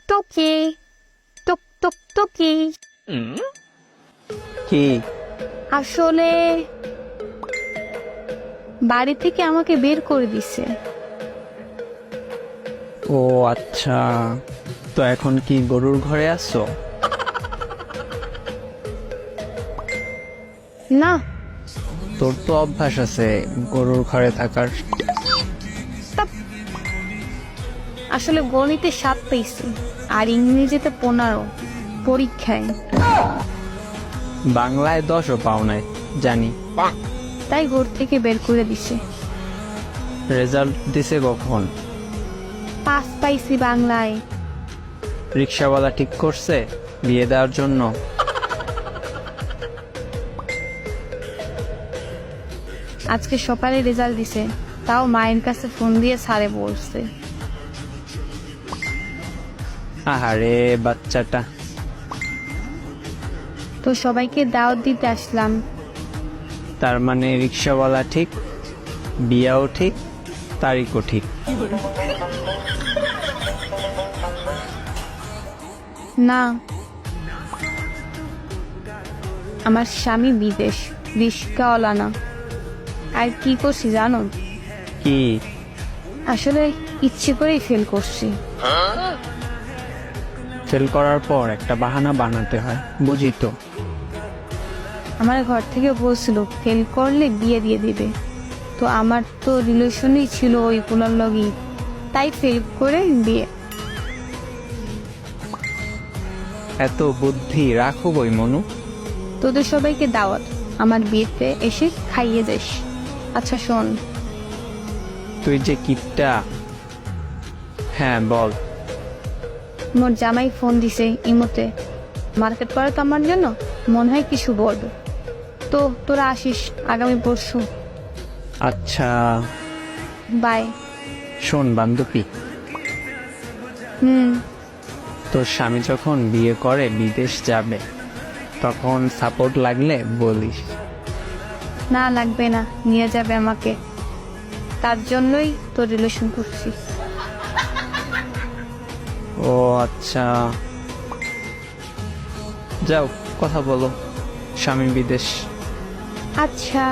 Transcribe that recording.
টুকটুকি টুকটুকি। কি? আসলে বাড়ি থেকে আমাকে বের করে দিছে। ও আচ্ছা, তো এখন কি গরুর ঘরে আছো? না, তোর তো অভ্যাস আছে গরুর ঘরে থাকার। আসলে গণিতে 7 পেয়েছি আর ইংরেজিতে 15 পরীক্ষায়। বাংলায় 10ও পাও নাই জানি। তাই ঘর থেকে বের করে দিছে। রেজাল্ট দিছে কখন? 5 পাইছি বাংলায়। রিক্সাওয়ালা ঠিক করছে বিয়ে দেওয়ার জন্য? আজকে সকালে রেজাল্ট দিছে, তাও মায়ের কাছে ফোন দিয়ে স্যারে বলছে। আহারে বাচ্চাটা। তো সবাইকে দাওয়াত দিতে আসলাম। তার মানে রিক্সাওয়ালা ঠিক, বিয়াও ঠিক, তারিখও ঠিক। না, আমার স্বামী বিদেশ, রিস্কাওয়ালা না। আর কি করছি জানো? কি? আসলে ইচ্ছে করেই ফেল করছি। ফেল করার পর একটা বাহানা বানাতে হয়, বুঝি তো। আমার ঘর থেকে বলছিল ফেল করলে বিয়ে দিয়ে দিবে। তো আমার তো রিলেশনই ছিল ওই পোলার লগই, তাই ফেল করে বিয়ে। এত বুদ্ধি রাখো বই মনু। তোদের সবাইকে দাওয়াত, আমার বিয়েতে এসে খাইয়ে যাস। আচ্ছা শোন, তুই যে কিপটা। হ্যাঁ বল। মোর জামাই ফোন দিছে ইমোতে, মার্কেট করে তো আমার জন্য, মনে হয় কিছু বলবে। তো তোরা আসিস আগামী পরশু। আচ্ছা বাই। শোন বান্ধবী, হুম। তোর স্বামী যখন বিয়ে করে বিদেশ যাবে, তখন সাপোর্ট লাগলে বলিস। না লাগবে না, নিয়ে যাবে আমাকে, তার জন্যই তো রিলেশন করছি। ও আচ্ছা, যাও কথা বলো, স্বামী বিদেশ। আচ্ছা।